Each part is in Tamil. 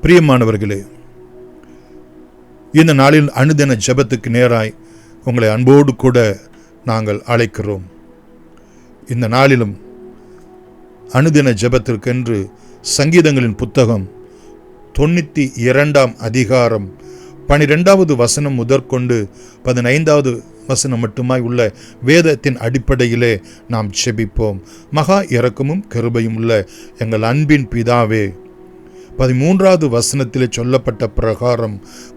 பிரியமானவர்களே, இந்த நாளில் அனுதின ஜெபத்துக்கு நேராய் உங்களை அன்போடு கூட நாங்கள் அழைக்கிறோம். இந்த நாளிலும் அனுதின ஜெபத்திற்கென்று சங்கீதங்களின் புத்தகம் 92 அதிகாரம் 12வது வசனம் முதற்கொண்டு 15வது வசனம் மட்டுமாய் உள்ள வேதத்தின் அடிப்படையிலே நாம் ஜெபிப்போம். மகா இரக்கமும் கிருபையும் உள்ள எங்கள் அன்பின் பிதாவே, 13வது வசனத்திலே சொல்லப்பட்ட பிரகாரம்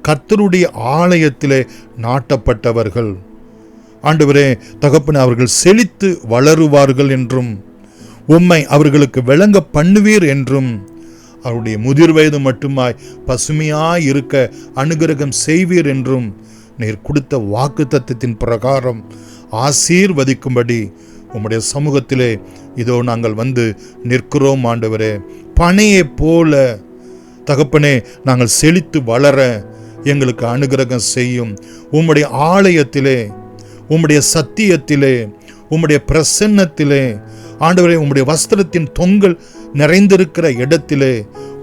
கர்த்தருடைய ஆலயத்திலே நாட்டப்பட்டவர்கள், ஆண்டவரே தகப்பனே, அவர்கள் செழித்து வளருவார்கள் என்றும் உம்மை அவர்களுக்கு விளங்க பண்ணுவீர் என்றும் அவருடைய முதிர் வயது மட்டுமாய் பசுமையாய் இருக்க அனுகிரகம் செய்வீர் என்றும் நீர் கொடுத்த வாக்கு தத்தத்தின் பிரகாரம் ஆசீர்வதிக்கும்படி உம்முடைய சமூகத்திலே இதோ நாங்கள் வந்து நிற்கிறோம். ஆண்டவரே, பனையை போல தகப்பனே நாங்கள் செழித்து வளர எங்களுக்கு அனுகிரகம் செய்யும். உம்முடைய ஆலயத்திலே, உம்முடைய சத்தியத்திலே, உம்முடைய பிரசன்னத்திலே, ஆண்டவரே உம்முடைய வஸ்திரத்தின் தொங்கல் நிறைந்திருக்கிற இடத்திலே,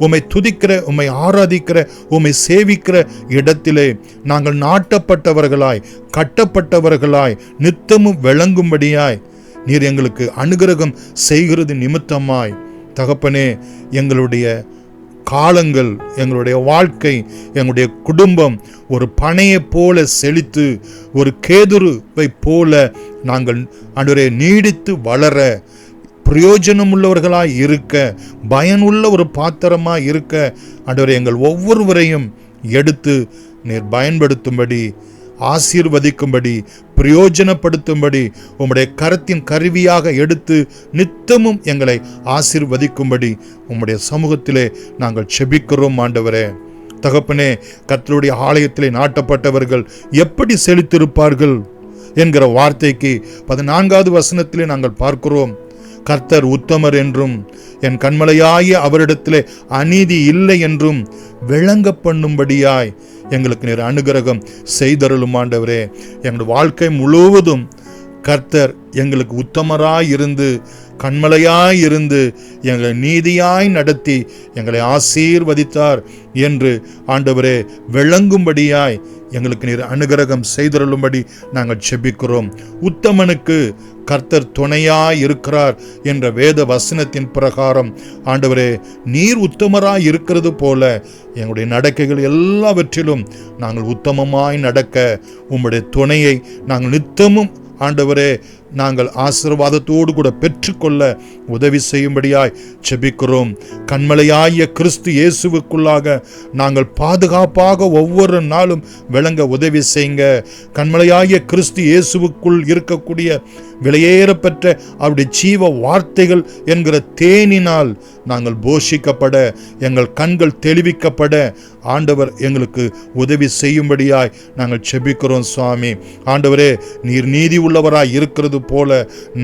உம்மை துதிக்கிற, உம்மை ஆராதிக்கிற, உம்மை சேவிக்கிற இடத்திலே நாங்கள் நாட்டப்பட்டவர்களாய், கட்டப்பட்டவர்களாய், நித்தமும் விளங்கும்படியாய் நீர் எங்களுக்கு அனுகிரகம் செய்கிறது நிமித்தமாய் தகப்பனே, எங்களுடைய காலங்கள், எங்களுடைய வாழ்க்கை, எங்களுடைய குடும்பம் ஒரு பனையை போல செழித்து, ஒரு கேதுருவை போல நாங்கள் ஆண்டவரே நீடித்து வளர, பிரயோஜனம் உள்ளவர்களாய் இருக்க, பயனுள்ள ஒரு பாத்திரமாய் இருக்க ஆண்டவரே எங்கள் ஒவ்வொருவரையும் எடுத்து நீர் பயன்படுத்தும்படி, ஆசீர்வதிக்கும்படி, பிரயோஜனப்படுத்தும்படி உம்முடைய கரத்தின் கருவியாக எடுத்து நித்தமும் எங்களை ஆசீர்வதிக்கும்படி உம்முடைய சமூகத்திலே நாங்கள் செபிக்கிறோம். ஆண்டவரே தகப்பனே, கர்த்தருடைய ஆலயத்திலே நாட்டப்பட்டவர்கள் எப்படி செழித்திருப்பார்கள் என்கிற வார்த்தைக்கு 14வது வசனத்திலே நாங்கள் பார்க்கிறோம். கர்த்தர் உத்தமர் என்றும் என் கண்மலையாகிய அவரிடத்திலே அநீதி இல்லை என்றும் விளங்க பண்ணும்படியாய் எங்களுக்கு நீர் அனுகிரகம் செய்தருளும். ஆண்டவரே, எங்கள் வாழ்க்கை முழுவதும் கர்த்தர் எங்களுக்கு உத்தமராய் இருந்து, கண்மலையாய் இருந்து, எங்களை நீதியாய் நடத்தி எங்களை ஆசீர்வதித்தார் என்று ஆண்டவரே விளங்கும்படியாய் எங்களுக்கு நீர் அனுகிரகம் செய்தருளும்படி நாங்கள் செபிக்கிறோம். உத்தமனுக்கு கர்த்தர் துணையாய் இருக்கிறார் என்ற வேத வசனத்தின் பிரகாரம் ஆண்டவரே, நீர் உத்தமராய் இருக்கிறது போல எங்களுடைய நடக்கைகள் எல்லாவற்றிலும் நாங்கள் உத்தமமாய் நடக்க உம்முடைய துணையை நாங்கள் நித்தமும் ஆண்டவரே நாங்கள் ஆசீர்வாதத்தோடு கூட பெற்றுக்கொள்ள உதவி செய்யும்படியாய் செபிக்கிறோம். கண்மலையாகிய கிறிஸ்து இயேசுவுக்குள்ளாக நாங்கள் பாதுகாப்பாக ஒவ்வொரு நாளும் விளங்க உதவி செய்யுங்க. கண்மலையாகிய கிறிஸ்து இயேசுவுக்குள் இருக்கக்கூடிய விலையேறப்பெற்ற அவருடைய ஜீவ வார்த்தைகள் என்கிற தேனினால் நாங்கள் போஷிக்கப்பட, எங்கள் கண்கள் தெளிவிக்கப்பட ஆண்டவர் எங்களுக்கு உதவி செய்யும்படியாய் நாங்கள் செபிக்கிறோம். சுவாமி ஆண்டவரே, நீர் நீதி உள்ளவராய் இருக்கிறது போல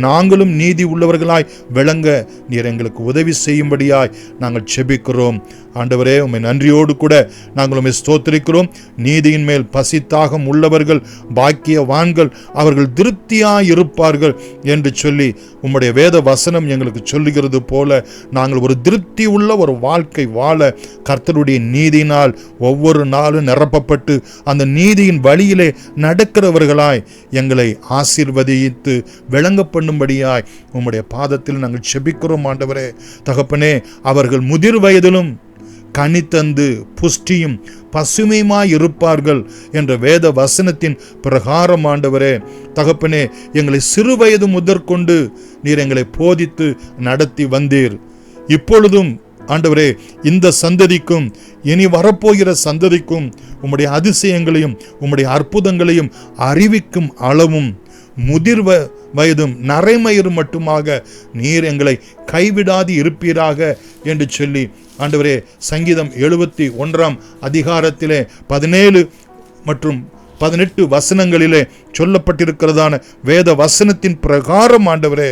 நாங்களும் நீதி உள்ளவர்களாய் விளங்க நீர் எங்களுக்கு உதவி செய்யும்படியாய் நாங்கள் செபிக்கிறோம். ஆண்டவரே, உம்மை நன்றியோடு கூட நாங்கள் உம்மை ஸ்தோத்திரிக்கிறோம். நீதியின் மேல் பசித்தாகம் உள்ளவர்கள் பாக்கியவான்கள், அவர்கள் திருப்தியாய் இருப்பார்கள் என்று சொல்லி உம்முடைய வேத வசனம் எங்களுக்கு சொல்லுகிறது போல நாங்கள் ஒரு திருப்தி உள்ள ஒரு வாழ்க்கை வாழ கர்த்தருடைய நீதியினால் ஒவ்வொரு நாளும் நிரப்பப்பட்டு அந்த நீதியின் வழியிலே நடக்கிறவர்களாய் எங்களை ஆசீர்வதித்து விளங்க பண்ணும்படியாய் உம்முடைய பாதத்தில் நாங்கள் செபிக்கிறோம். ஆண்டவரே தகப்பனே, அவர்கள் முதிர் வயதிலும் கனி தந்து புஷ்டியும் பசுமையுமாய் இருப்பார்கள் என்ற வேத வசனத்தின் பிரகாரம் ஆண்டவரே தகப்பனே, எங்களை சிறு வயது முதற்கொண்டு நீர் எங்களை போதித்து நடத்தி வந்தீர். இப்பொழுதும் ஆண்டவரே இந்த சந்ததிக்கும் இனி வரப்போகிற சந்ததிக்கும் உம்முடைய அதிசயங்களையும் உம்முடைய அற்புதங்களையும் அறிவிக்கும் அளவும் முதிர் வயதும் நரைமயிரும் மட்டுமாக நீர் எங்களை கைவிடாது இருப்பீராக என்று சொல்லி ஆண்டவரே சங்கீதம் 71 அதிகாரத்திலே 17 மற்றும் 18 வசனங்களிலே சொல்லப்பட்டிருக்கிறதான வேத வசனத்தின் பிரகாரம் ஆண்டவரே,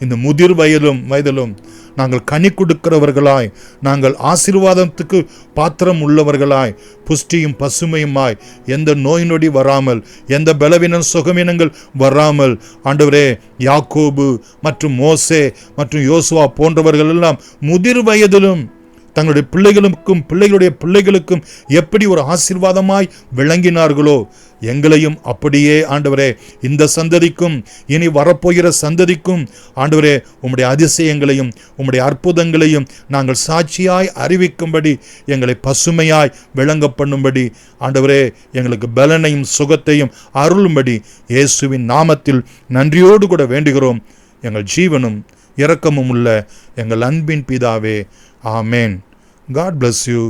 இந்த முதிர் வயதிலும் நாங்கள் கனி கொடுக்கிறவர்களாய், நாங்கள் ஆசீர்வாதத்துக்கு பாத்திரம் உள்ளவர்களாய், புஷ்டியும் பசுமையுமாய், எந்த நோய் நொடி வராமல், எந்த பலவீனம் சுகவீனங்கள் வராமல் ஆண்டவரே, யாக்கோபு மற்றும் மோசே மற்றும் யோசுவா போன்றவர்கள் எல்லாம் முதிர் வயதிலும் தங்களுடைய பிள்ளைகளுடைய பிள்ளைகளுக்கும் எப்படி ஒரு ஆசீர்வாதமாய் விளங்கினார்களோ, எங்களையும் அப்படியே ஆண்டவரே இந்த சந்ததிக்கும் இனி வரப்போகிற சந்ததிக்கும் ஆண்டவரே உம்முடைய அதிசயங்களையும் உம்முடைய அற்புதங்களையும் நாங்கள் சாட்சியாய் அறிவிக்கும்படி எங்களை பசுமையாய் விளங்க பண்ணும்படி ஆண்டவரே எங்களுக்கு பலனையும் சுகத்தையும் அருளும்படி இயேசுவின் நாமத்தில் நன்றியோடு கூட வேண்டுகிறோம். எங்கள் ஜீவனும் இரக்கமும் உள்ள எங்கள் அன்பின் பிதாவே, ஆமேன். God bless you.